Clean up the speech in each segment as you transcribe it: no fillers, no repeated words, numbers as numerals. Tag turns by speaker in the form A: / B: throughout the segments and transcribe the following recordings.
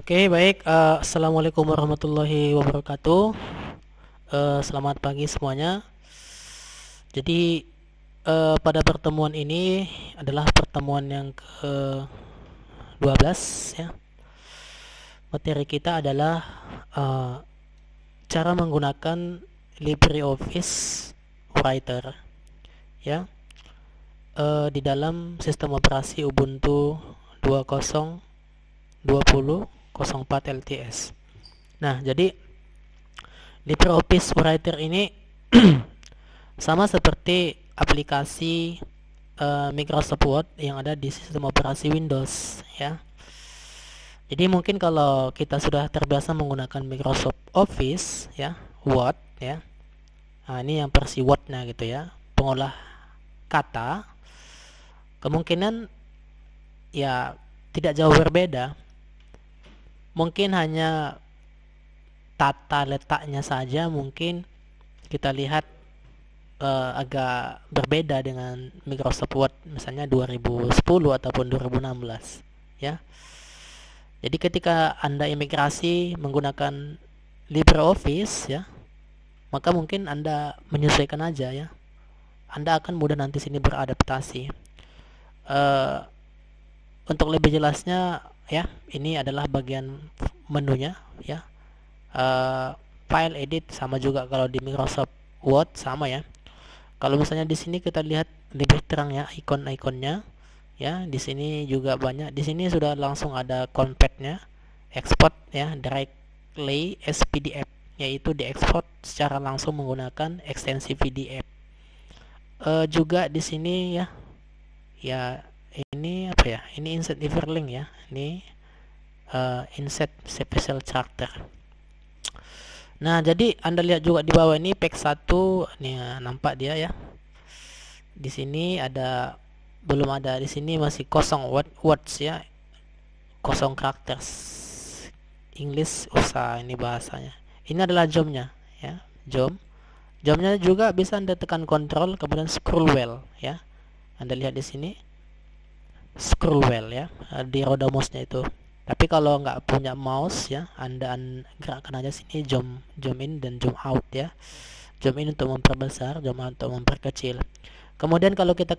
A: Oke, baik. Assalamualaikum warahmatullahi wabarakatuh. Selamat pagi semuanya. Jadi, pada pertemuan ini adalah pertemuan yang ke-12 ya. Materi kita adalah eh, cara menggunakan LibreOffice Writer ya, di dalam sistem operasi Ubuntu 20.20.04 LTS. Nah, jadi LibreOffice Writer ini sama seperti aplikasi Microsoft Word yang ada di sistem operasi Windows ya. Jadi mungkin kalau kita sudah terbiasa menggunakan Microsoft Office ya, Word ya. Nah, ini yang versi Word-nya gitu ya. Pengolah kata kemungkinan ya tidak jauh berbeda. Mungkin hanya tata letaknya saja mungkin kita lihat agak berbeda dengan Microsoft Word misalnya 2010 ataupun 2016 ya. Jadi ketika Anda imigrasi menggunakan LibreOffice ya, maka mungkin Anda menyesuaikan aja ya. Anda akan mudah nanti sini beradaptasi. Uh, untuk lebih jelasnya ya, ini adalah bagian menunya ya. File edit sama juga kalau di Microsoft Word sama ya. Kalau misalnya di sini kita lihat lebih terang ya ikon-ikonnya ya. Di sini juga banyak. Di sini sudah langsung ada convert-nya, export ya directly as PDF, yaitu diekspor secara langsung menggunakan ekstensi PDF. Juga di sini ya, ya ini apa ya? Ini insert hyperlink ya. Ini insert special character. Nah, jadi Anda lihat juga di bawah ini page 1 nih, nampak dia ya. Di sini ada belum ada, di sini masih kosong words ya, kosong characters. English usah ini bahasanya. Ini adalah jomnya ya, jomnya juga bisa Anda tekan kontrol kemudian scroll wheel ya. Anda lihat di sini scroll wheel ya, di roda mouse-nya itu. Tapi kalau nggak punya mouse ya, Anda gerakkan aja sini zoom in dan zoom out ya. Zoom in untuk memperbesar, zoom out untuk memperkecil. Kemudian kalau kita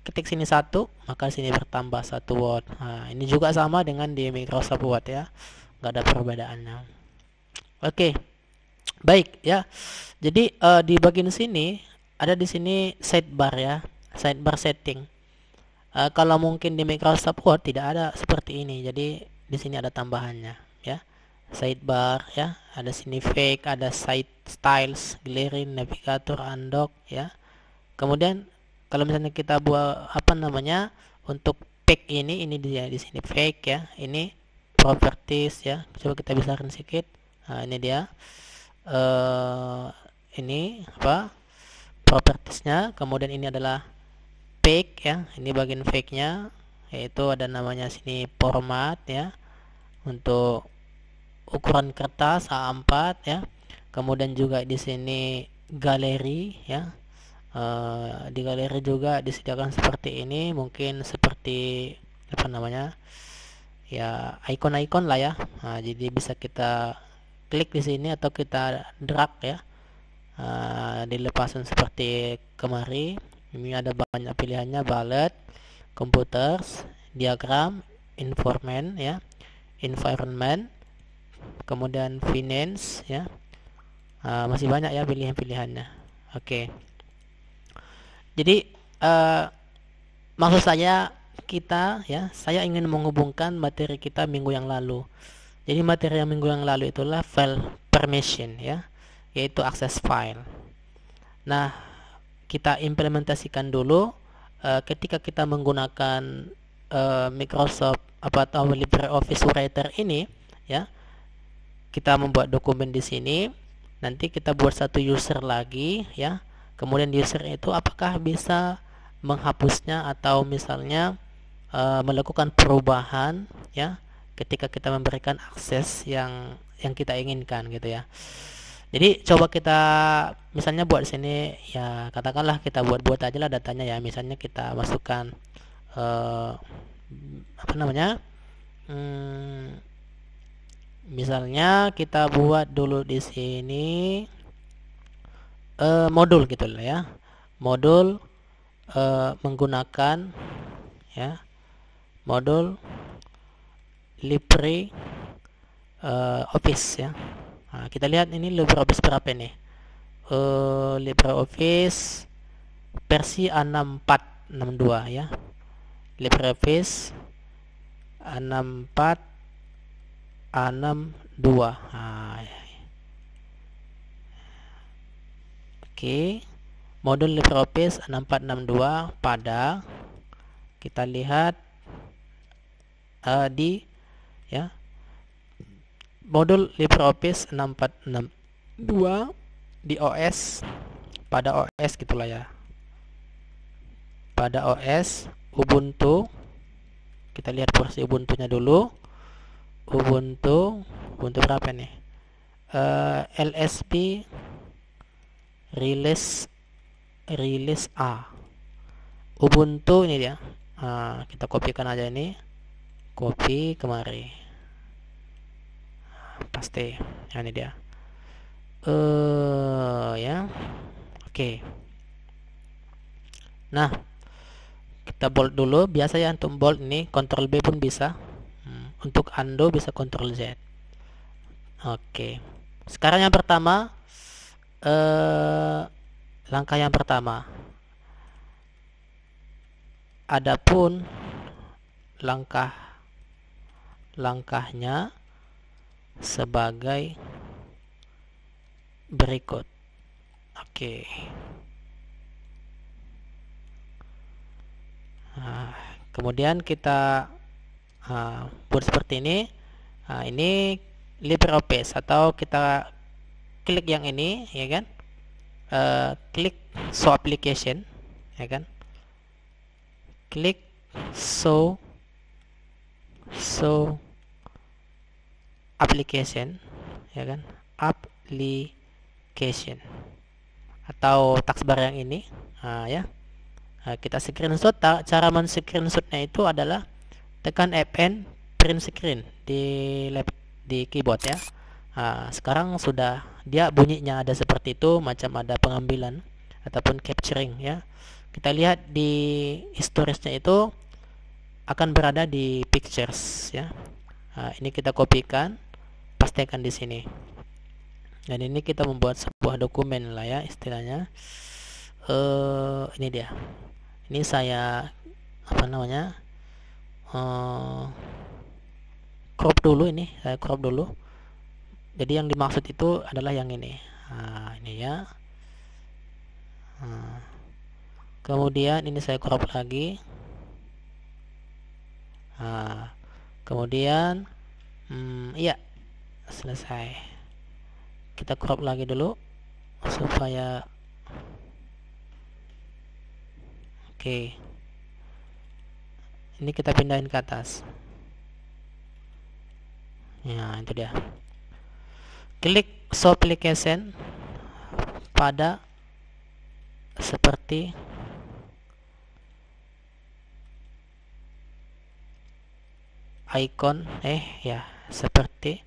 A: ketik sini satu, maka sini bertambah satu word. Nah, ini juga sama dengan di Microsoft Word ya, nggak ada perbedaannya. Oke, baik ya. Jadi di bagian sini ada di sini sidebar ya, sidebar setting. Kalau mungkin di Microsoft Word tidak ada seperti ini. Jadi di sini ada tambahannya ya. Sidebar ya, ada sini fake, ada side styles, glaring, navigator, undock ya. Kemudian kalau misalnya kita buat apa namanya untuk fake ini dia di sini fake ya. Ini properties ya. Coba kita besarkan sedikit. Nah, ini dia. Ini apa? Propertiesnya. Kemudian ini adalah fake ya, ini bagian fake nya, yaitu ada namanya sini format ya, untuk ukuran kertas A4 ya. Kemudian juga di sini galeri ya. Di galeri juga disediakan seperti ini, mungkin seperti apa namanya ya, icon-icon lah ya. Nah, jadi bisa kita klik di sini atau kita drag ya, dilepasin seperti kemari. Ini ada banyak pilihannya: bullet, computers, diagram, informant ya, environment, kemudian finance ya. Masih banyak ya pilihan-pilihannya. Oke. Jadi maksud saya kita ya, saya ingin menghubungkan materi kita minggu yang lalu. Jadi materi yang minggu yang lalu itulah file permission ya, yaitu akses file. Nah, kita implementasikan dulu ketika kita menggunakan Microsoft atau LibreOffice Writer ini ya. Kita membuat dokumen di sini, nanti kita buat satu user lagi ya. Kemudian user itu apakah bisa menghapusnya atau misalnya melakukan perubahan ya ketika kita memberikan akses yang kita inginkan gitu ya. Jadi coba kita misalnya buat sini ya, katakanlah kita buat aja lah datanya ya. Misalnya kita masukkan apa namanya, Misalnya kita buat dulu di sini modul gitu lah ya. Modul menggunakan ya modul Libre Office ya. Nah, kita lihat ini LibreOffice berapa nih? LibreOffice versi 6462 ya. LibreOffice 6462. Nah, oke. Modul LibreOffice 6462 pada kita lihat di ya modul LibreOffice 6462 di OS pada OS gitulah ya. Pada OS Ubuntu, kita lihat versi Ubuntunya dulu. Ubuntu berapa nih? LSP release A. Ubuntu ini dia. Kita kopikan aja ini. Copy kemari. Paste. Ini dia. Ya. Oke. Nah, kita bold dulu. Biasa ya untuk bold ini Ctrl B pun bisa. Untuk undo bisa Ctrl Z. Oke. Sekarang yang pertama, langkah yang pertama. Adapun langkahnya sebagai berikut. Oke. Kemudian kita buat seperti ini. Ini LibreOffice, atau kita klik yang ini ya kan, klik show application ya kan, klik show application ya kan, application atau taskbar yang ini ya. Kita screenshot. Cara men-screenshotnya itu adalah tekan Fn print screen di keyboard ya. Sekarang sudah dia bunyinya ada seperti itu, macam ada pengambilan ataupun capturing ya. Kita lihat di historiesnya itu akan berada di pictures ya. Ini kita kopikan, pastikan di sini. Dan ini kita membuat sebuah dokumen lah ya istilahnya. Ini dia. Ini saya crop dulu ini. Saya crop dulu. Jadi yang dimaksud itu adalah yang ini. Ini ya. Kemudian ini saya crop lagi. Kemudian iya, selesai. Kita crop lagi dulu supaya oke. Ini kita pindahin ke atas. Ya, itu dia. Klik show application pada seperti icon seperti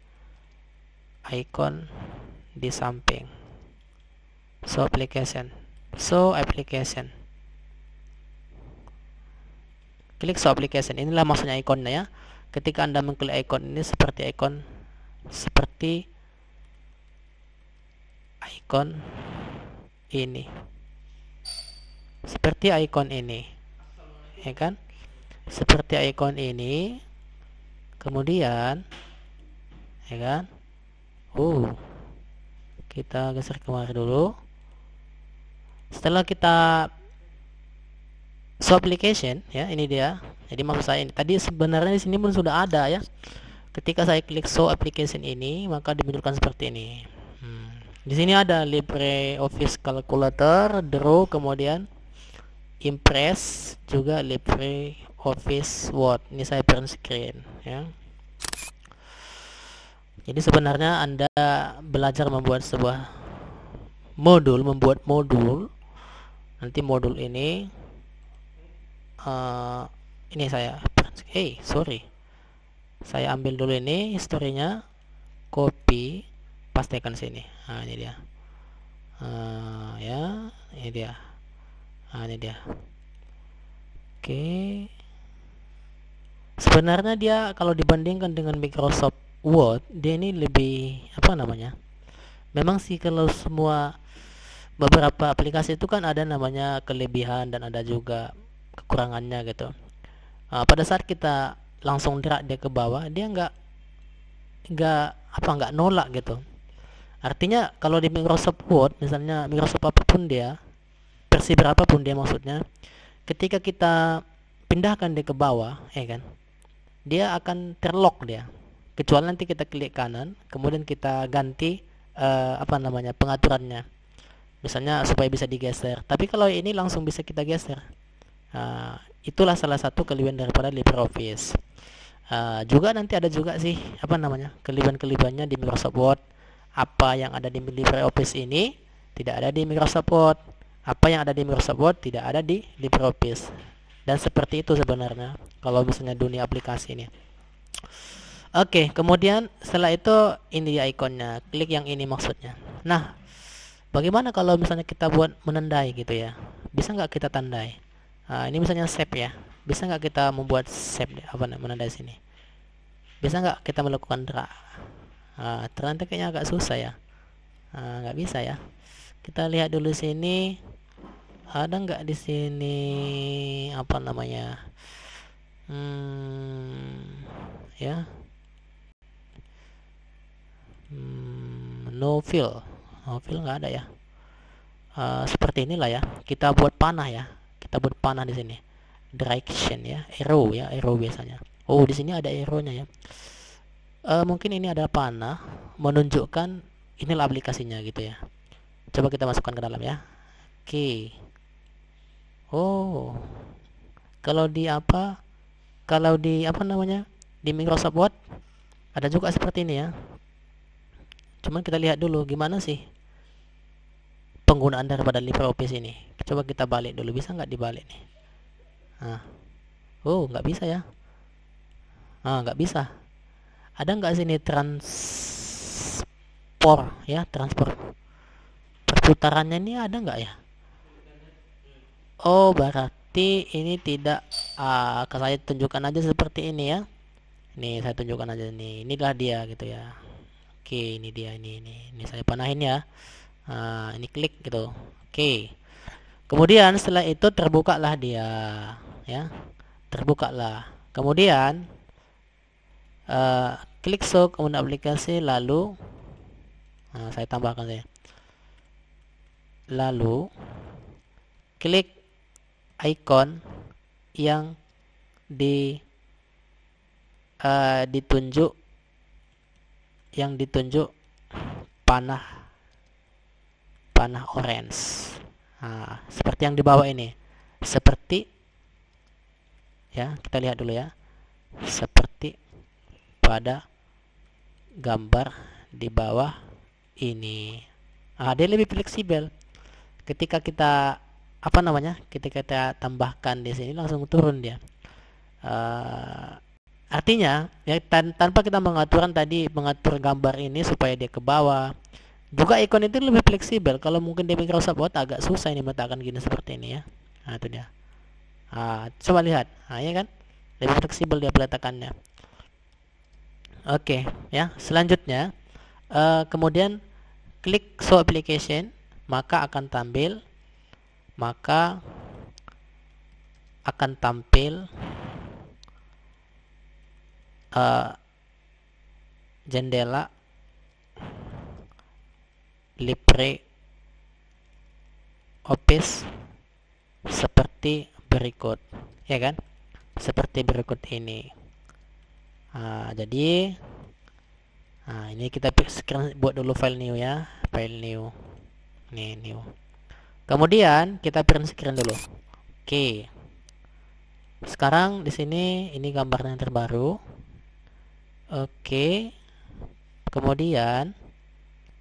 A: icon di samping. Show application. Klik show application. Inilah maksudnya ikonnya ya. Ketika Anda mengklik icon ini seperti icon ini. Seperti icon ini. Ya kan? Seperti icon ini. Kemudian ya kan? Kita geser kemari dulu. Setelah kita show application ya, ini dia. Jadi maksud saya ini tadi sebenarnya di sini pun sudah ada ya. Ketika saya klik show application ini, maka dimunculkan seperti ini. Di sini ada LibreOffice Calculator, Draw, kemudian Impress, juga LibreOffice Word. Ini saya print screen ya. Jadi sebenarnya Anda belajar membuat sebuah membuat modul. Nanti modul ini saya saya ambil dulu ini historinya, copy, pastekan sini. Nah, ini dia. Ya, ini dia. Nah, ini dia. Oke. Sebenarnya dia kalau dibandingkan dengan Microsoft Word, dia ini lebih apa namanya? Memang sih kalau semua beberapa aplikasi itu kan ada namanya kelebihan dan ada juga kekurangannya gitu. Pada saat kita langsung drag dia ke bawah, dia nggak nolak gitu. Artinya kalau di Microsoft Word, misalnya Microsoft apapun dia, versi berapapun dia maksudnya, ketika kita pindahkan dia ke bawah, ya kan, dia akan terlock dia. Kecuali nanti kita klik kanan, kemudian kita ganti apa namanya pengaturannya. Misalnya supaya bisa digeser. Tapi kalau ini langsung bisa kita geser. Itulah salah satu kelebihan daripada LibreOffice. Juga nanti ada juga sih apa namanya kelebihan-kelebihannya di Microsoft Word. Apa yang ada di LibreOffice ini tidak ada di Microsoft Word. Apa yang ada di Microsoft Word tidak ada di LibreOffice. Dan seperti itu sebenarnya kalau misalnya dunia aplikasi ini. Oke, kemudian setelah itu ini dia ikonnya, klik yang ini maksudnya. Nah, bagaimana kalau misalnya kita buat menandai gitu ya? Bisa nggak kita tandai? Ini misalnya save ya. Bisa nggak kita membuat save apa menandai sini? Bisa nggak kita melakukan drag? Ternyata kayaknya agak susah ya. Nggak bisa ya. Kita lihat dulu sini. Ada nggak di sini apa namanya? Ya. No fill nggak ada ya. Seperti inilah ya. Kita buat panah ya. Kita buat panah di sini. Direction ya, arrow ya, arrow biasanya. Oh, di sini ada arrow-nya ya. Mungkin ini ada panah menunjukkan inilah aplikasinya gitu ya. Coba kita masukkan ke dalam ya. Oke. Oh. Kalau di apa namanya? Di Microsoft Word ada juga seperti ini ya. Cuman kita lihat dulu gimana sih penggunaan daripada LibreOffice ini. Coba kita balik dulu, bisa nggak dibalik nih? Oh, nggak bisa ya. Nggak bisa. Ada nggak sini transport perputarannya ini ada nggak ya? Oh, berarti ini tidak. Saya tunjukkan aja seperti ini ya. Nih saya tunjukkan aja nih. Inilah dia gitu ya. Oke, ini dia ini saya panahin ya. Ini klik gitu. Oke. Kemudian setelah itu terbukalah dia ya. Terbukalah. Kemudian klik show kemudian aplikasi lalu saya tambahkan saya. Lalu klik icon yang ditunjuk panah orange. Seperti yang di bawah ini. Seperti ya, kita lihat dulu ya. Seperti pada gambar di bawah ini. Dia lebih fleksibel. Ketika kita ketika kita tambahkan di sini langsung turun dia. Artinya ya tanpa kita mengatur gambar ini supaya dia ke bawah. Juga ikon itu lebih fleksibel. Kalau mungkin di Microsoft Word agak susah ini meletakkan gini seperti ini ya. Itu dia. Coba lihat. Ya kan? Lebih fleksibel dia peletakannya. Oke, ya. Selanjutnya kemudian klik show application, maka akan tampil jendela LibreOffice seperti berikut, ya kan? Seperti berikut ini. Jadi ini kita buat dulu file new ya, file new. Nih new. Kemudian kita print screen dulu. Oke. Sekarang di sini ini gambarnya yang terbaru. Oke. Kemudian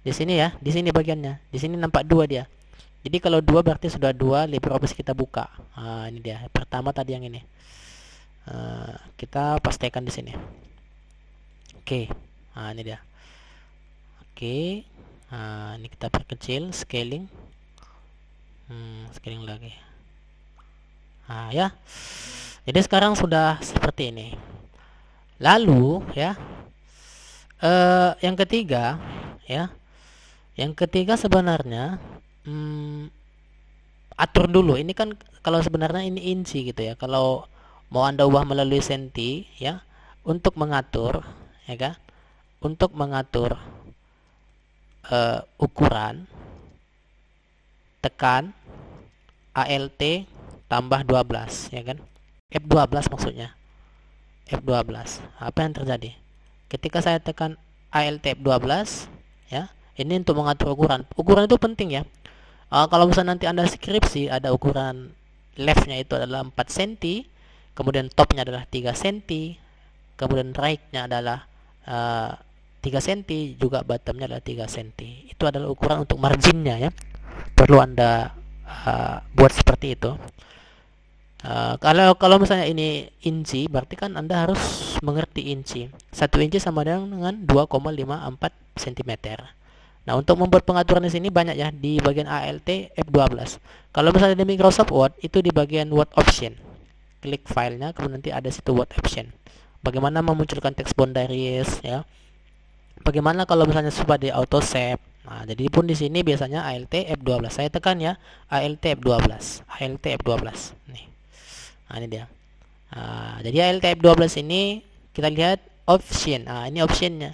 A: di sini ya, di sini bagiannya. Di sini nampak 2 dia. Jadi kalau 2 berarti sudah 2 LibreOffice kita buka. Ini dia. Pertama tadi yang ini. Kita pastikan di sini. Oke. Ini dia. Oke. Nah, ini kita perkecil, scaling. Scaling lagi. Nah, ya. Jadi sekarang sudah seperti ini. Lalu ya, yang ketiga ya. Yang ketiga sebenarnya atur dulu. Ini kan kalau sebenarnya ini inci gitu ya. Kalau mau Anda ubah melalui senti ya, untuk mengatur ya kan? Untuk mengatur ukuran, tekan ALT tambah 12 ya kan? F12 maksudnya. F12. Apa yang terjadi? Ketika saya tekan ALT F12 ya, ini untuk mengatur ukuran. Ukuran itu penting ya. Kalau misalnya nanti Anda skripsi ada ukuran leftnya itu adalah 4 cm, kemudian topnya adalah 3 cm, kemudian right-nya adalah 3 cm, juga bottomnya adalah 3 cm. Itu adalah ukuran untuk marginnya ya. Perlu Anda buat seperti itu. Kalau misalnya ini inci, berarti kan Anda harus mengerti inci. 1 inci sama dengan 2,54 cm. Nah, untuk membuat pengaturan di sini banyak ya, di bagian ALT F12. Kalau misalnya di Microsoft Word, itu di bagian Word Option. Klik filenya, kemudian nanti ada situ Word Option. Bagaimana memunculkan teks boundaries ya. Bagaimana kalau misalnya coba di auto save. Nah, jadi pun di sini biasanya ALT F12. Saya tekan ya, ALT F12. ALT F12. Nih. Nah, ini dia. Jadi ALT F12 ini kita lihat option. Nah, ini optionnya.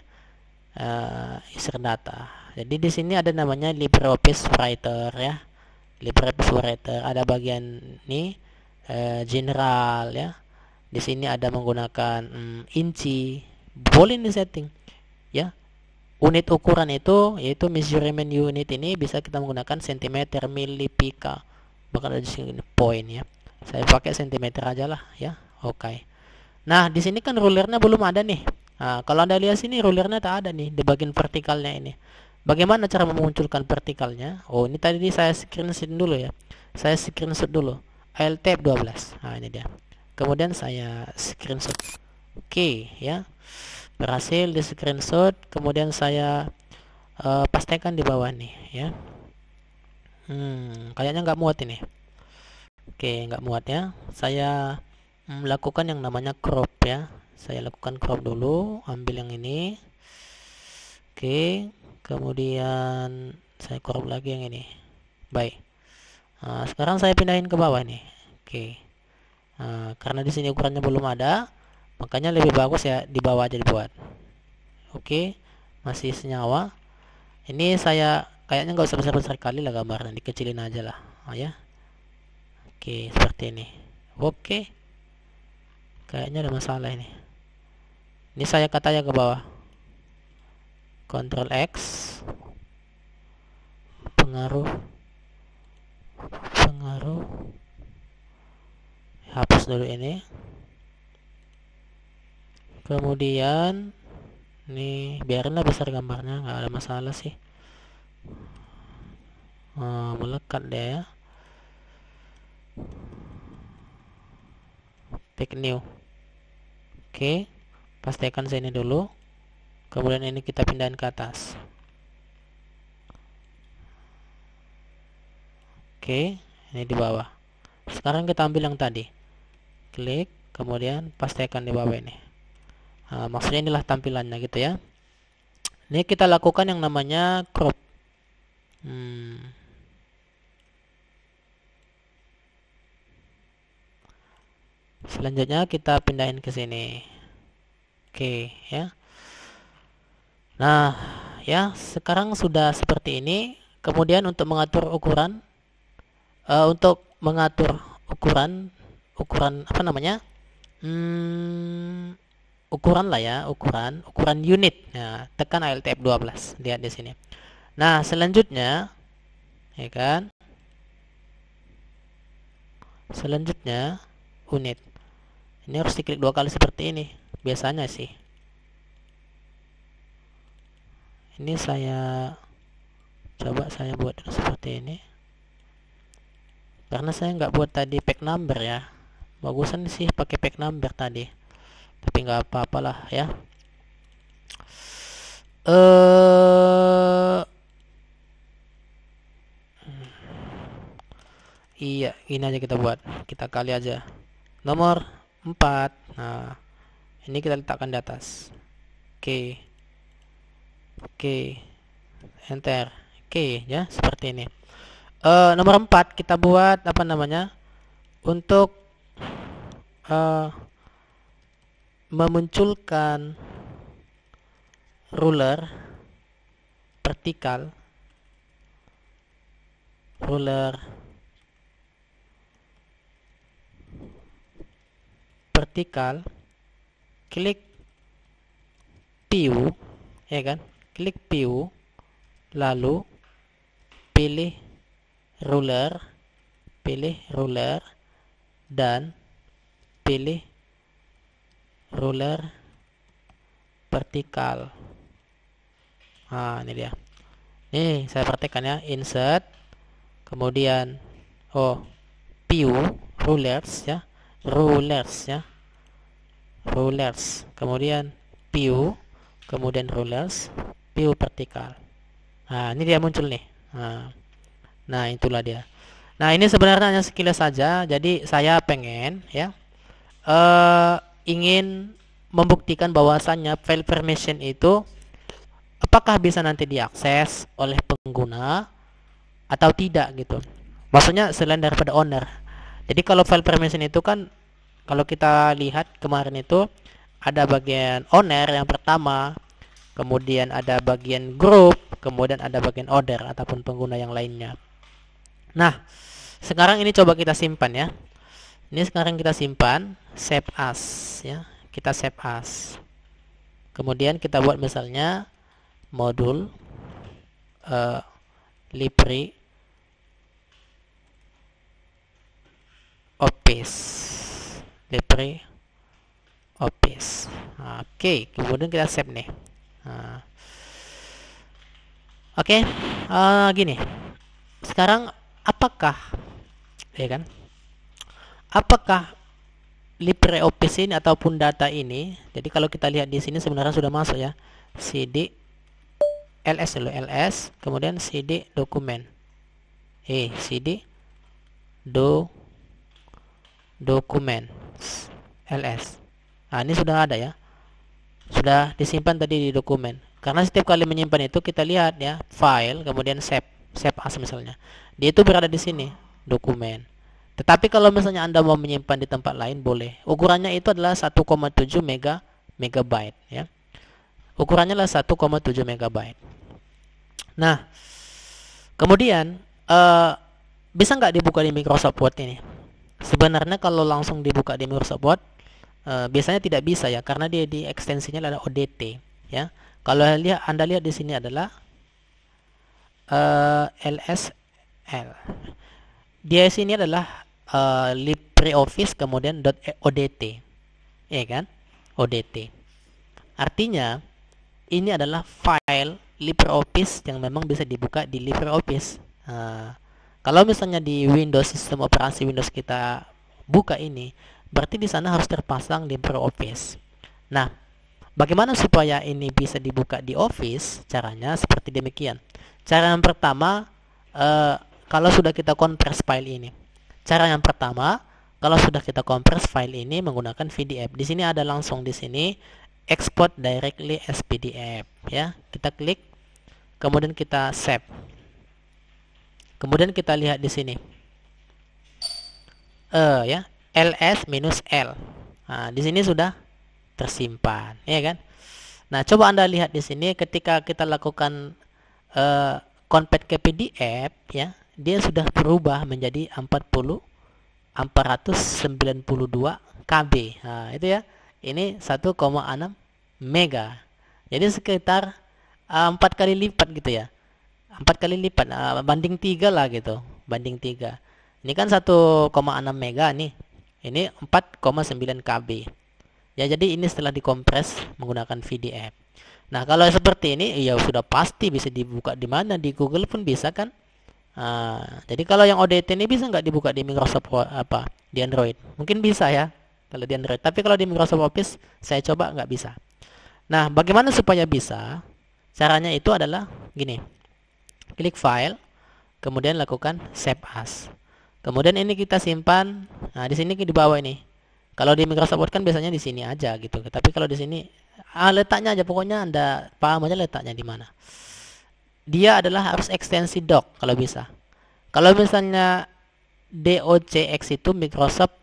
A: Insert data. Jadi di sini ada namanya LibreOffice Writer ya. LibreOffice Writer ada bagian ini general ya. Di sini ada menggunakan inci. Boleh di setting ya. Unit ukuran itu yaitu measurement unit ini bisa kita menggunakan cm, mili, pika. Bahkan ada di sini point ya. Saya pakai centimeter aja lah ya. Oke. Nah, di sini kan rulernya belum ada nih. Nah, kalau Anda lihat sini rulernya tak ada nih di bagian vertikalnya ini. Bagaimana cara memunculkan vertikalnya? Oh, ini tadi saya screenshot dulu ya. Saya screenshot dulu. ALT 12. Nah, ini dia. Kemudian saya screenshot. Oke, ya. Berhasil di screenshot. Kemudian saya pastikan di bawah nih, ya. Kayaknya nggak muat ini. Oke, nggak muat ya. Saya lakukan yang namanya crop ya. Saya lakukan crop dulu. Ambil yang ini. Oke. Kemudian saya crop lagi yang ini. Baik. Nah, sekarang saya pindahin ke bawah nih. Oke. Nah, karena di sini ukurannya belum ada, makanya lebih bagus ya di bawah aja dibuat. Oke. Masih senyawa. Ini saya kayaknya nggak usah besar-besar kali lah gambarnya, dikecilin aja lah. Ya. Oke, seperti ini. Oke. Kayaknya ada masalah ini. Ini saya katanya ke bawah. Ctrl X. Pengaruh. Hapus dulu ini. Kemudian ini biarinlah besar gambarnya, nggak ada masalah sih. Melekat deh ya. Pick new. Oke, pastikan sini dulu. Kemudian ini kita pindahin ke atas. Oke, ini di bawah. Sekarang kita ambil yang tadi. Klik, kemudian pastikan di bawah ini. Maksudnya inilah tampilannya gitu ya. Ini kita lakukan yang namanya crop. Selanjutnya kita pindahin ke sini. Oke ya. Nah ya, sekarang sudah seperti ini. Kemudian untuk mengatur ukuran, ukuran apa namanya? Ukuran lah ya, ukuran unit. Nah, tekan ALT F12. Lihat di sini. Nah, selanjutnya ya kan? Selanjutnya unit. Ini harus diklik 2 kali seperti ini. Biasanya sih. Ini saya coba saya buat seperti ini. Karena saya nggak buat tadi pack number ya. Bagusan sih pakai pack number tadi. Tapi nggak apa-apalah ya. Iya, ini aja kita buat. Kita kali aja. Nomor 4. Nah, ini kita letakkan di atas. Oke. Oke. Enter. Oke, ya, seperti ini. Nomor 4 kita buat apa namanya? Untuk memunculkan ruler vertikal, klik view, ya kan? Klik view, lalu pilih ruler, dan pilih ruler vertikal. Nah, ini dia. Nih, saya praktekkan ya. Insert, kemudian view, rulers ya. Rulers, kemudian view, kemudian rulers, view vertikal. Nah, ini dia muncul nih. Nah, itulah dia. Nah, ini sebenarnya hanya sekilas saja. Jadi saya pengen ya ingin membuktikan bahwasannya file permission itu apakah bisa nanti diakses oleh pengguna atau tidak gitu. Maksudnya selain daripada owner. Jadi kalau file permission itu kan kalau kita lihat kemarin itu ada bagian owner yang pertama, kemudian ada bagian group, kemudian ada bagian order ataupun pengguna yang lainnya. Nah, sekarang ini coba kita simpan ya. Ini sekarang kita simpan, save as ya. Kita save as. Kemudian kita buat misalnya modul LibreOffice. Oke, kemudian kita save nih. Oke, gini. Sekarang apakah LibreOffice ini ataupun data ini, jadi kalau kita lihat di sini sebenarnya sudah masuk ya. CD ls, kemudian CD dokumen. CD dokumen ls. Nah, ini sudah ada ya. Sudah disimpan tadi di dokumen. Karena setiap kali menyimpan itu kita lihat ya, file, kemudian save as misalnya. Dia itu berada di sini, dokumen. Tetapi kalau misalnya Anda mau menyimpan di tempat lain boleh. Ukurannya itu adalah 1,7 megabyte ya. Ukurannya adalah 1,7 megabyte. Nah, kemudian bisa nggak dibuka di Microsoft Word ini? Sebenarnya kalau langsung dibuka di Microsoft Word biasanya tidak bisa ya, karena dia di ekstensinya adalah ODT ya. Kalau Anda lihat di sini adalah LSL. Dia sini adalah LibreOffice kemudian .odt, ya kan? ODT. Artinya ini adalah file LibreOffice yang memang bisa dibuka di LibreOffice. Kalau misalnya di Windows, sistem operasi Windows kita buka ini, berarti di sana harus terpasang LibreOffice. Nah, bagaimana supaya ini bisa dibuka di Office? Caranya seperti demikian. Cara yang pertama, kalau sudah kita kompres file ini. Cara yang pertama, kalau sudah kita kompres file ini menggunakan PDF. Di sini ada langsung di sini export directly as PDF ya. Kita klik, kemudian kita save. Kemudian kita lihat di sini. Ya, ls-l. Nah, di sini sudah tersimpan, ya kan? Nah, coba Anda lihat di sini ketika kita lakukan convert ke PDF ya, dia sudah berubah menjadi 492 KB. Nah, itu ya. Ini 1,6 mega. Jadi sekitar 4 kali lipat gitu ya. 4 kali lipat, banding 3 lah gitu. Banding 3. Ini kan 1,6 mega nih. Ini 4,9 KB. Ya, jadi ini setelah dikompres menggunakan PDF. Nah, kalau seperti ini ya sudah pasti bisa dibuka di mana, di Google pun bisa kan? Jadi kalau yang ODT ini bisa nggak dibuka di Microsoft di Android? Mungkin bisa ya kalau di Android. Tapi kalau di Microsoft Office saya coba nggak bisa. Nah, bagaimana supaya bisa? Caranya itu adalah gini. Klik file, kemudian lakukan save as. Kemudian ini kita simpan. Nah, di sini di bawah ini. Kalau di Microsoft Word kan biasanya di sini aja gitu. Tapi kalau di sini letaknya aja, pokoknya Anda paham aja letaknya di mana. Dia adalah harus ekstensi doc kalau bisa. Kalau misalnya docx itu Microsoft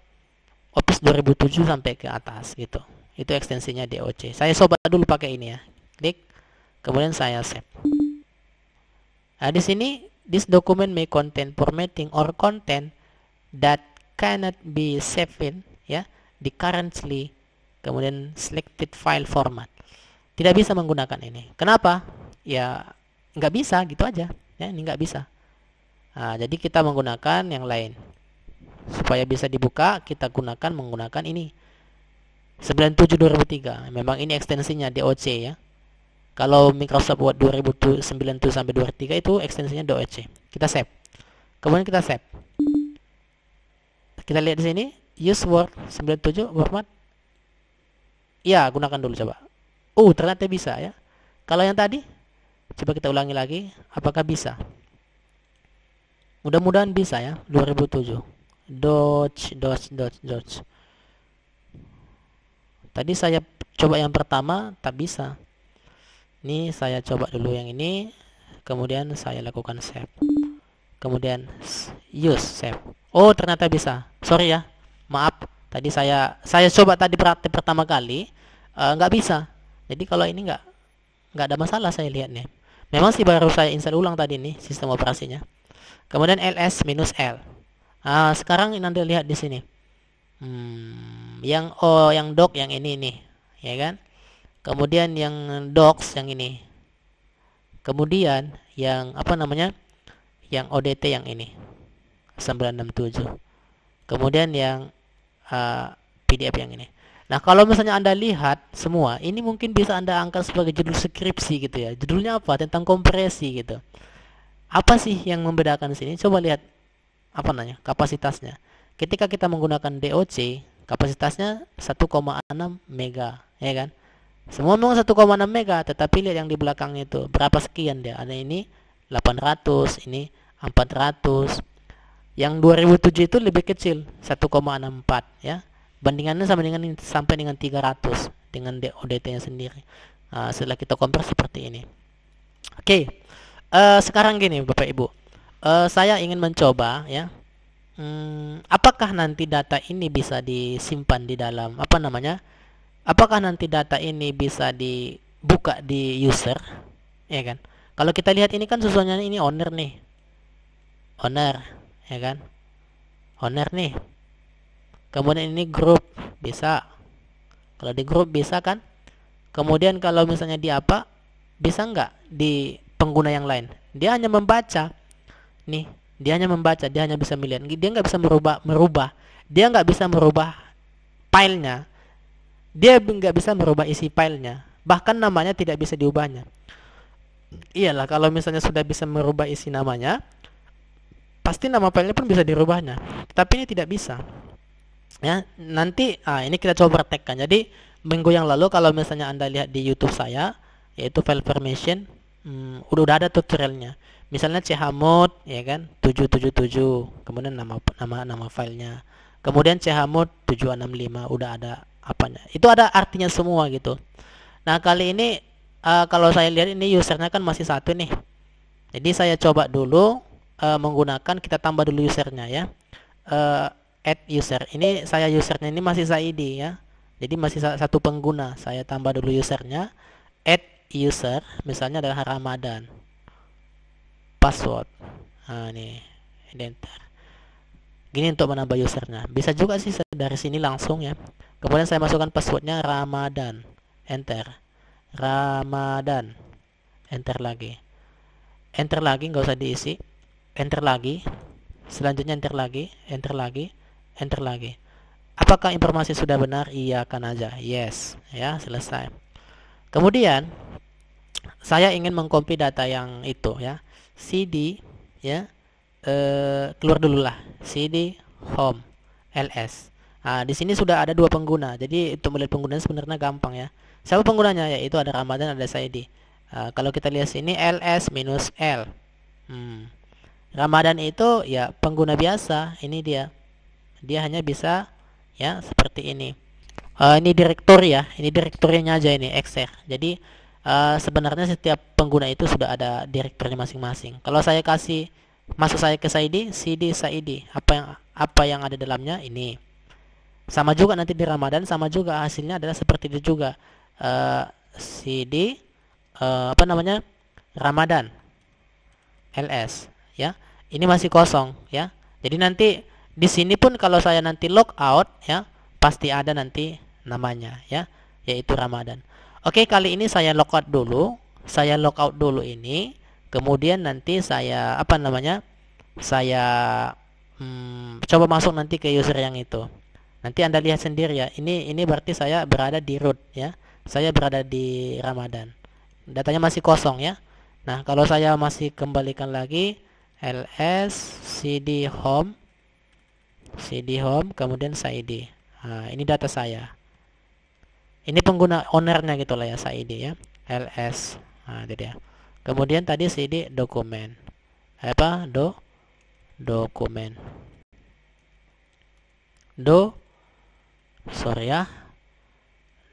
A: Office 2007 sampai ke atas gitu. Itu ekstensinya doc. Saya coba dulu pakai ini ya. Klik, kemudian saya save. Nah, di sini this document may contain formatting or content that cannot be saved in ya di currently kemudian selected file format. Tidak bisa menggunakan ini. Kenapa? Ya nggak bisa gitu aja. Ya ini nggak bisa. Nah, jadi kita menggunakan yang lain. Supaya bisa dibuka, kita menggunakan ini. 97/2003. Memang ini ekstensinya doc ya. Kalau Microsoft Word 2097 sampai 2003 itu ekstensinya doc. Kita save. Kemudian kita save. Kita lihat di sini, use Word 97 format. Ya, gunakan dulu coba. Ternyata bisa ya. Kalau yang tadi, coba kita ulangi lagi, apakah bisa? Mudah-mudahan bisa ya, 2007. Doc. Tadi saya coba yang pertama, tak bisa. Ini saya coba dulu yang ini, kemudian saya lakukan save. Kemudian use save. Ternyata bisa. Sorry ya, maaf. Tadi saya coba tadi praktik pertama kali, nggak bisa. Jadi kalau ini nggak ada masalah saya lihat nih. Memang sih baru saya install ulang tadi nih sistem operasinya. Kemudian ls-l. Sekarang Anda lihat di sini. Yang doc yang ini nih, ya kan? Kemudian yang docs yang ini. Kemudian yang yang ODT yang ini 967. Kemudian yang PDF yang ini. Nah, kalau misalnya Anda lihat semua, ini mungkin bisa Anda angkat sebagai judul skripsi gitu ya. Judulnya apa? Tentang kompresi gitu. Apa sih yang membedakan di sini? Coba lihat kapasitasnya. Ketika kita menggunakan doc, kapasitasnya 1,6 mega, ya kan? Semua memang 1,6 mega, tetapi lihat yang di belakangnya itu berapa sekian dia. Ada ini 800, ini 400. Yang 2007 itu lebih kecil, 1,64 ya. Bandingannya sampai dengan 300 dengan ODT-nya sendiri. Setelah kita compare seperti ini. Oke. Sekarang gini Bapak Ibu. Saya ingin mencoba ya. Apakah nanti data ini bisa disimpan di dalam apakah nanti data ini bisa dibuka di user, ya kan? Kalau kita lihat ini kan susunannya ini owner nih, ya kan? Owner nih. Kemudian ini group bisa. Kalau di group bisa kan? Kemudian kalau misalnya di bisa nggak di pengguna yang lain? Dia hanya membaca, nih. Dia hanya membaca, dia hanya bisa melihat. Dia nggak bisa merubah. Dia nggak bisa merubah filenya. Dia nggak bisa merubah isi filenya, bahkan namanya tidak bisa diubahnya. Iyalah, kalau misalnya sudah bisa merubah isi namanya, pasti nama filenya pun bisa dirubahnya. Tapi ini tidak bisa. Ya, nanti ini kita coba praktekkan. Jadi minggu yang lalu kalau misalnya Anda lihat di YouTube saya, yaitu file formation, udah ada tutorialnya. Misalnya chmod, ya kan, 777, kemudian nama filenya. Kemudian chmod 765 udah ada apanya. Itu ada artinya semua gitu. Nah, kali ini kalau saya lihat ini usernya kan masih satu nih. Jadi saya coba dulu menggunakan, kita tambah dulu usernya ya. Add user. Ini saya usernya ini masih Saidi ya. Jadi masih satu pengguna. Saya tambah dulu usernya. Add user, misalnya adalah Ramadan. Password. Nih, enter. Gini untuk menambah usernya. Bisa juga sih dari sini langsung ya. Kemudian saya masukkan passwordnya Ramadan. Enter. Ramadan. Enter lagi. Enter lagi, nggak usah diisi. Enter lagi. Selanjutnya enter lagi. Enter lagi. Enter lagi. Apakah informasi sudah benar? Iyakan aja. Yes. Ya, selesai. Kemudian saya ingin mengcopy data yang itu ya. CD ya. Keluar dulu lah. CD home ls. Di sini sudah ada dua pengguna. Jadi untuk melihat penggunanya sebenarnya gampang ya. Siapa penggunanya? Yaitu ada Ramadan, ada Saidi. Kalau kita lihat sini ls minus l. Ramadan itu ya pengguna biasa. Ini dia hanya bisa ya seperti ini. Ini direktori ya, ini direktorinya aja ini exe. Jadi sebenarnya setiap pengguna itu sudah ada direkturnya masing-masing. Kalau saya kasih masuk saya ke CD Saidi, apa yang ada dalamnya ini. Sama juga nanti di Ramadan, sama juga hasilnya adalah seperti itu juga. CD apa namanya? Ramadan LS ya. Ini masih kosong ya. Jadi nanti di sini pun kalau saya nanti log out ya, pasti ada nanti namanya ya, yaitu Ramadan. Oke, kali ini saya log out dulu. Saya log out dulu ini. Kemudian nanti saya apa namanya? Saya coba masuk nanti ke user yang itu. Nanti Anda lihat sendiri ya. Ini berarti saya berada di root ya. Saya berada di Ramadan. Datanya masih kosong ya. Nah, kalau saya masih kembalikan lagi ls cd home kemudian Saidi. Nah, ini data saya. Ini pengguna ownernya gitu lah ya, Saidi ya. ls. Nah, itu dia. Kemudian tadi cd dokumen. Apa? Dokumen. Sorry ya.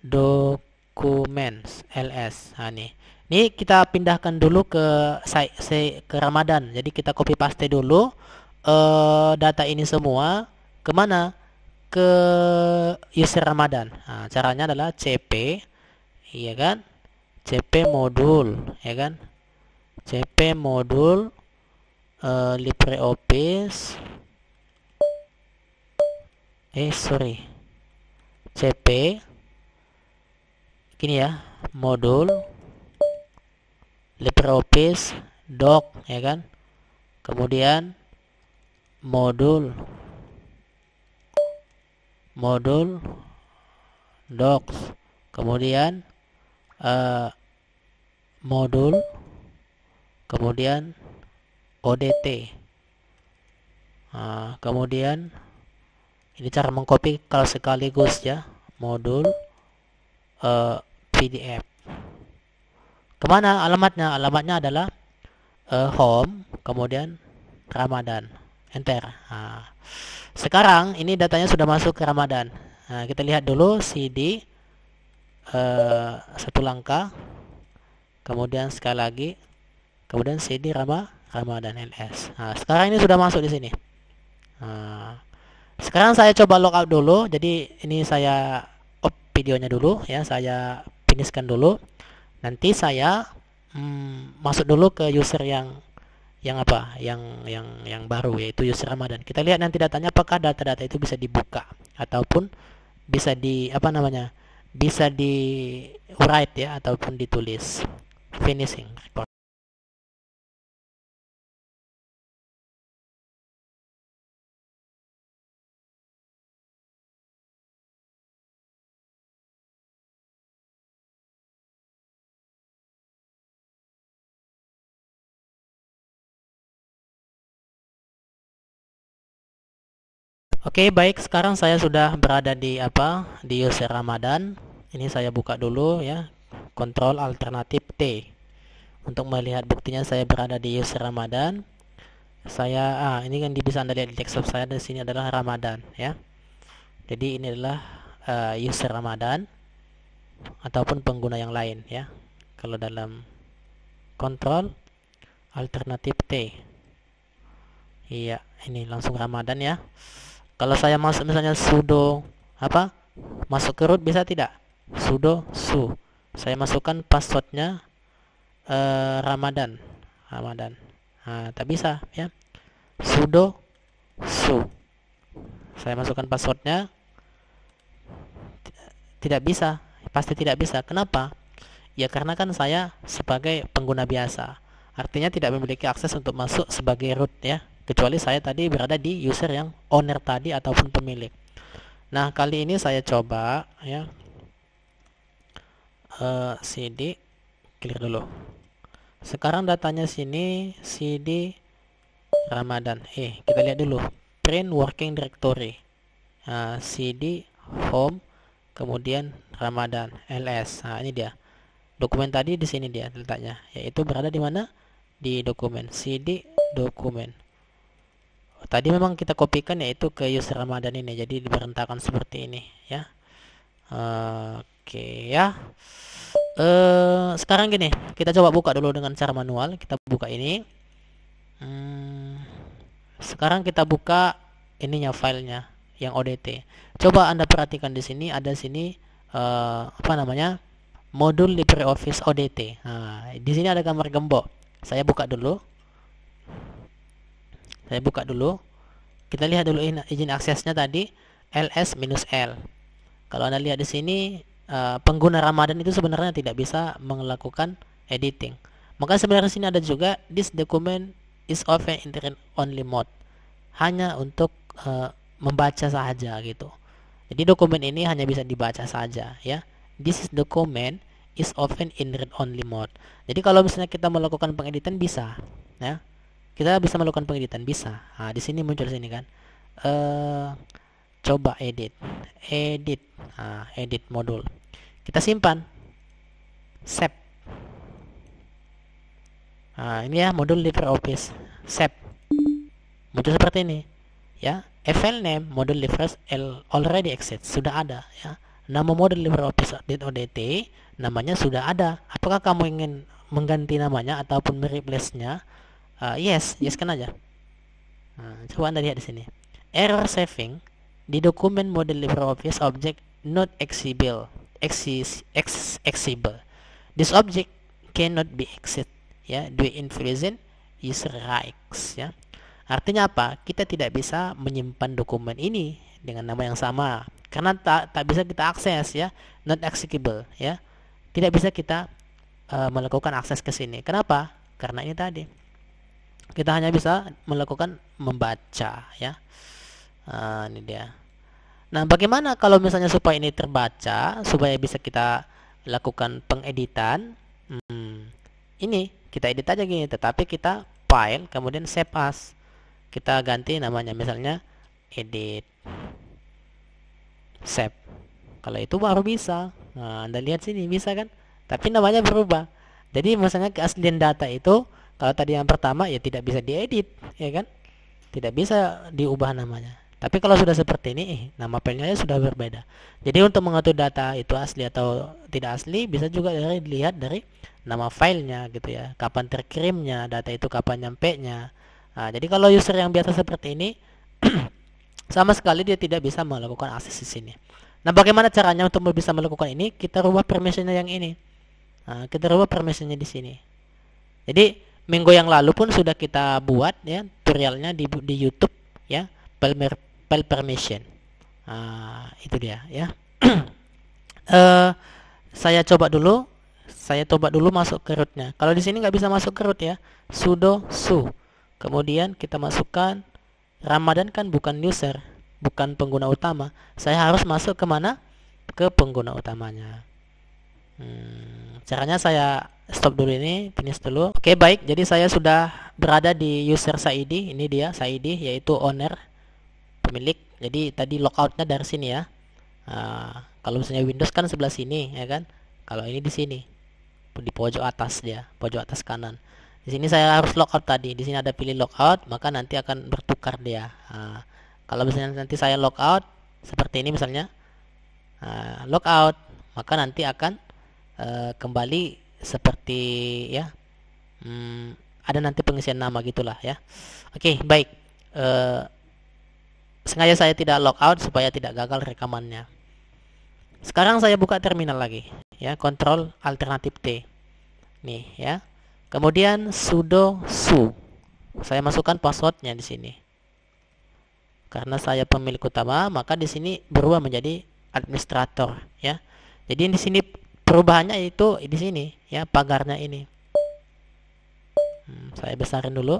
A: Documents ls. Nah, ini kita pindahkan dulu ke Ramadan. Jadi kita copy paste dulu data ini semua kemana? Ke user Ramadan. Nah, caranya adalah cp, iya kan? Cp modul, ya kan? Cp modul LibreOffice. Cp gini ya, modul LibreOffice doc, ya kan? Kemudian modul docs, kemudian modul, kemudian odt. Kemudian ini cara mengcopy kalau sekaligus ya, modul PDF. Kemana alamatnya? Alamatnya adalah home, kemudian Ramadan, enter. Sekarang ini datanya sudah masuk ke Ramadan. Nah, kita lihat dulu CD satu langkah, kemudian sekali lagi, kemudian CD Ramadan LS. Nah, sekarang ini sudah masuk di sini. Sekarang saya coba logout dulu. Jadi ini saya off videonya dulu ya, saya finishkan dulu. Nanti saya masuk dulu ke user yang baru, yaitu user Ramadan. Kita lihat nanti datanya apakah data-data itu bisa dibuka ataupun bisa bisa di write ya, ataupun ditulis. Finishing report. Oke, baik, sekarang saya sudah berada di user Ramadan. Ini saya buka dulu ya. Kontrol alternatif T. Untuk melihat buktinya saya berada di user Ramadan. Saya ini kan bisa Anda lihat di desktop saya, di sini adalah Ramadan ya. Jadi ini adalah user Ramadan ataupun pengguna yang lain ya. Kalau dalam kontrol alternatif T. Iya, ini langsung Ramadan ya. Kalau saya masuk misalnya sudo masuk ke root bisa tidak? Sudo su. Saya masukkan passwordnya Ramadan. Tak bisa ya. Sudo su. Saya masukkan passwordnya, tidak bisa, pasti tidak bisa. Kenapa? Ya karena kan saya sebagai pengguna biasa, artinya tidak memiliki akses untuk masuk sebagai root ya, kecuali saya tadi berada di user yang owner tadi ataupun pemilik. Nah, kali ini saya coba ya, cd clear dulu. Sekarang datanya sini cd Ramadan. Kita lihat dulu print working directory. cd home kemudian Ramadan ls. Nah, ini dia. Dokumen tadi di sini dia letaknya, yaitu berada di mana? Di dokumen cd dokumen. tadi memang kita kopikan yaitu ke user Ramadan ini, jadi diberantakan seperti ini ya. Oke ya. Sekarang gini, kita coba buka dulu dengan cara manual. Kita buka ini. Sekarang kita buka ininya, filenya yang ODT. Coba Anda perhatikan di sini, ada sini apa namanya, modul LibreOffice ODT. Nah, di sini ada gambar gembok. Saya buka dulu. Kita lihat dulu izin aksesnya tadi ls-l. Kalau Anda lihat di sini, pengguna Ramadan itu sebenarnya tidak bisa melakukan editing. Maka sebenarnya sini ada juga this document is open in read only mode. Hanya untuk membaca saja gitu. Jadi dokumen ini hanya bisa dibaca saja ya. This document is open in read only mode. Jadi kalau misalnya kita melakukan pengeditan bisa ya. Kita bisa melakukan pengeditan bisa. Nah, di sini muncul sini kan. Coba edit. Nah, edit modul. Kita simpan. Save. Nah, ini ya modul LibreOffice. Save. Muncul seperti ini. Ya, file name modul LibreOffice already exists, sudah ada ya. Nama modul LibreOffice ODT namanya sudah ada. Apakah kamu ingin mengganti namanya ataupun mereplace-nya? Yes kan aja. Nah, coba Anda lihat di sini. Error saving di dokumen model LibreOffice object not accessible. This object cannot be accessed ya due infringing user rights ya. Artinya apa? Kita tidak bisa menyimpan dokumen ini dengan nama yang sama karena tak bisa kita akses ya, not accessible ya. Tidak bisa kita melakukan akses ke sini. Kenapa? Karena ini tadi. Kita hanya bisa melakukan membaca ya. Ini dia. Nah, bagaimana kalau misalnya supaya ini terbaca, supaya bisa kita lakukan pengeditan? Ini kita edit aja gini, tetapi kita file kemudian save as. Kita ganti namanya misalnya edit save. Kalau itu baru bisa. Nah, Anda lihat sini bisa kan? Tapi namanya berubah. Jadi misalnya keaslian data itu kalau tadi yang pertama ya tidak bisa diedit, ya kan? Tidak bisa diubah namanya. Tapi kalau sudah seperti ini, nama filenya sudah berbeda. Jadi untuk mengatur data itu asli atau tidak asli bisa juga dilihat dari nama filenya gitu ya. Kapan terkirimnya, data itu kapan nyampenya. Nah, jadi kalau user yang biasa seperti ini sama sekali dia tidak bisa melakukan akses di sini. Nah, bagaimana caranya untuk bisa melakukan ini? Kita rubah permissionnya yang ini. Nah, kita rubah permissionnya di sini. Jadi minggu yang lalu pun sudah kita buat ya tutorialnya di YouTube ya, file permission. Itu dia ya. Saya coba dulu masuk ke rootnya. Kalau di sini nggak bisa masuk ke root ya, sudo su. Kemudian kita masukkan Ramadan kan bukan user, bukan pengguna utama. Saya harus masuk ke mana? Ke pengguna utamanya. Caranya saya stop dulu ini, finish dulu. Oke, baik. Jadi saya sudah berada di user Saidi. Ini dia Saidi, yaitu owner, pemilik. Jadi tadi logoutnya dari sini ya. Kalau misalnya Windows kan sebelah sini ya kan. Kalau ini di sini, di pojok atas dia, pojok atas kanan. Di sini saya harus logout tadi. Di sini ada pilih logout, maka nanti akan bertukar dia. Kalau misalnya nanti saya logout seperti ini misalnya, logout, maka nanti akan kembali seperti ya, ada nanti pengisian nama gitulah ya. Oke, baik. Sengaja saya tidak logout supaya tidak gagal rekamannya. Sekarang saya buka terminal lagi ya, Ctrl alternatif T nih ya. Kemudian sudo su. Saya masukkan passwordnya di sini. Karena saya pemilik utama, maka di sini berubah menjadi administrator ya. Jadi di sini perubahannya itu di sini ya, pagarnya ini. Saya besarin dulu.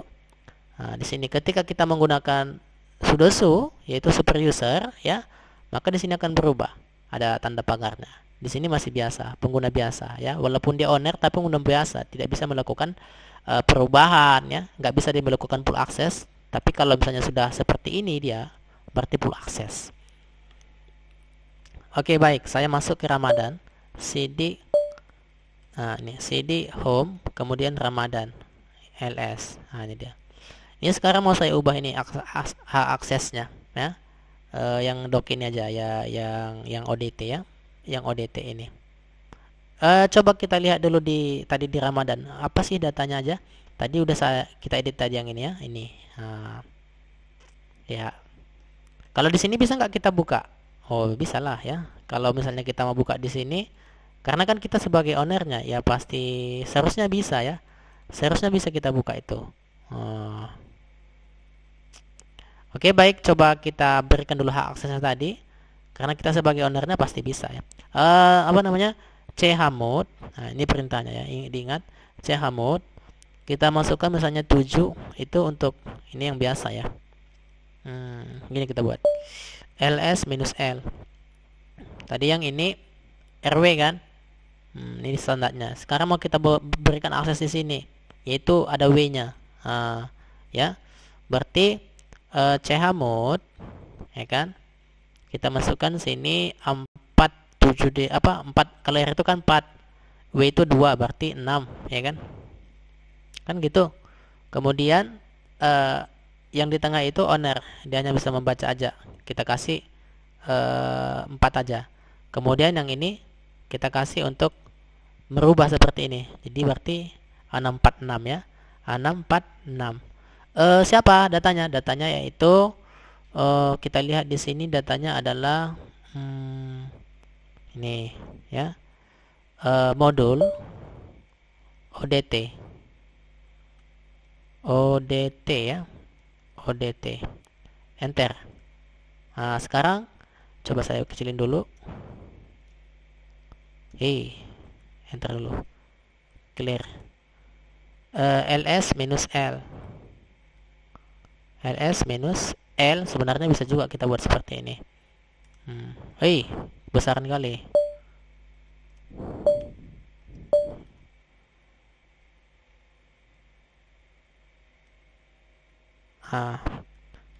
A: Nah, di sini ketika kita menggunakan sudo su yaitu super user ya, maka di sini akan berubah. Ada tanda pagarnya. Di sini masih biasa, pengguna biasa ya. Walaupun dia owner tapi pengguna biasa, tidak bisa melakukan perubahan ya, nggak bisa dia melakukan full access. Tapi kalau misalnya sudah seperti ini dia berarti full access. Oke, baik, saya masuk ke Ramadan. CD ini CD home, kemudian Ramadan ls. Ini dia. Ini sekarang mau saya ubah ini hak aksesnya, ya. Yang doc ini aja ya, yang ODT ya, yang ODT ini. Coba kita lihat dulu tadi di Ramadan. Apa sih datanya aja? Tadi udah kita edit tadi yang ini ya, ini. Ya. Kalau di sini bisa nggak kita buka? Oh, bisa lah ya. Kalau misalnya kita mau buka di sini, karena kan kita sebagai ownernya, ya pasti seharusnya bisa ya. Seharusnya bisa kita buka itu. Oh. Oke, baik. Coba kita berikan dulu hak aksesnya tadi. Karena kita sebagai ownernya pasti bisa ya. Apa namanya? Chmod. Nah, ini perintahnya ya. Diingat, chmod. Kita masukkan misalnya 7 itu untuk ini yang biasa ya. Gini kita buat. ls-l. Tadi yang ini rw kan? Ini standarnya. Sekarang mau kita berikan akses di sini, yaitu ada w-nya. Ya. Berarti chmod ya kan? Kita masukkan sini 7D 4, kalau R itu kan 4, W itu 2 berarti 6 ya kan? Kan gitu. Kemudian yang di tengah itu owner, dia hanya bisa membaca aja. Kita kasih 4 aja. Kemudian yang ini kita kasih untuk merubah seperti ini. Jadi berarti 646 ya. 646. Siapa datanya? Datanya yaitu kita lihat di sini datanya adalah ini ya, modul ODT ya, ODT, enter. Nah, sekarang coba saya kecilin dulu, enter dulu, clear. ls-l sebenarnya bisa juga kita buat seperti ini. Besaran kali.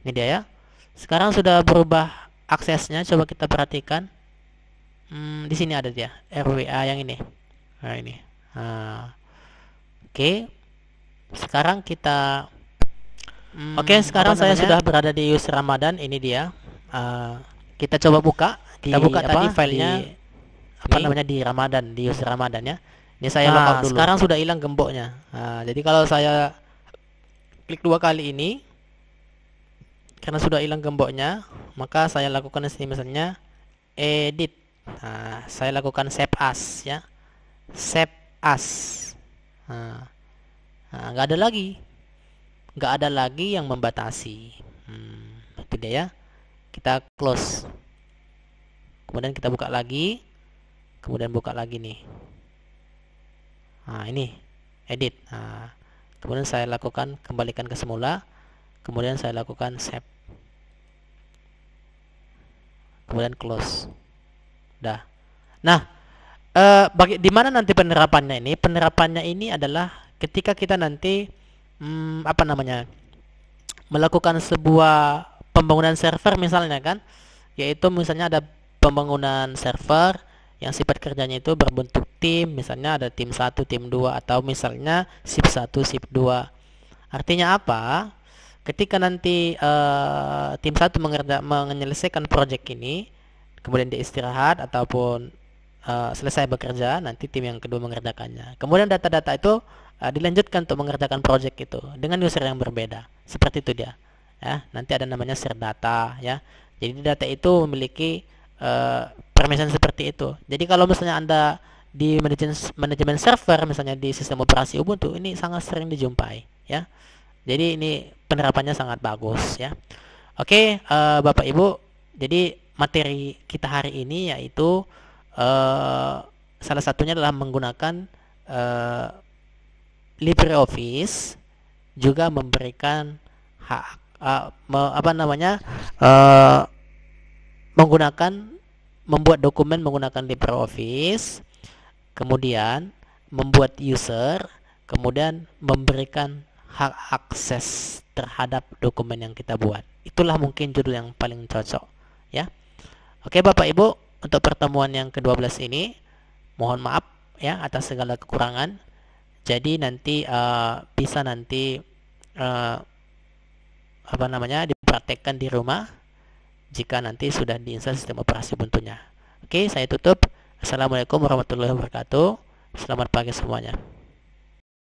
A: Ini dia ya. Sekarang sudah berubah aksesnya. Coba kita perhatikan. Di sini ada dia, RWA yang ini. Nah, ini. Oke. Sekarang kita sekarang saya sudah berada di user Ramadan. Ini dia. Kita coba buka. Kita buka tadi filenya di Ramadan, di user Ramadan ya. Ini saya logout dulu. Sekarang sudah hilang gemboknya. Jadi kalau saya klik 2 kali ini, karena sudah hilang gemboknya, maka saya lakukan di sini misalnya edit. Saya lakukan save as ya. Save as. Nggak ada lagi yang membatasi. Itu dia ya. Kita close. Kemudian kita buka lagi. Kemudian buka lagi nih. Ini edit. Kemudian saya lakukan kembalikan ke semula. Kemudian saya lakukan save. Kemudian close. Dah. Nah, di mana nanti penerapannya ini? Penerapannya ini adalah ketika kita nanti melakukan sebuah pembangunan server misalnya kan, yaitu misalnya ada pembangunan server yang sifat kerjanya itu berbentuk tim, misalnya ada tim 1, tim 2, atau misalnya shift 1, shift 2. Artinya apa? Ketika nanti tim 1 menyelesaikan project ini, kemudian dia istirahat ataupun selesai bekerja, nanti tim yang kedua mengerjakannya. Kemudian data-data itu dilanjutkan untuk mengerjakan project itu dengan user yang berbeda. Seperti itu dia. Ya, nanti ada namanya share data ya. Jadi data itu memiliki permission seperti itu. Jadi kalau misalnya Anda di manajemen server, misalnya di sistem operasi Ubuntu, ini sangat sering dijumpai ya. Jadi ini penerapannya sangat bagus ya. Oke, Bapak Ibu, jadi materi kita hari ini yaitu salah satunya adalah menggunakan LibreOffice, juga memberikan hak membuat dokumen menggunakan LibreOffice, kemudian membuat user, kemudian memberikan hak akses terhadap dokumen yang kita buat. Itulah mungkin judul yang paling cocok ya. Oke Bapak Ibu, untuk pertemuan yang ke-12 ini mohon maaf ya atas segala kekurangan. Jadi nanti bisa nanti dipraktekkan di rumah jika nanti sudah diinstal sistem operasi Ubuntu-nya. Oke, saya tutup. Assalamualaikum warahmatullahi wabarakatuh. Selamat pagi semuanya.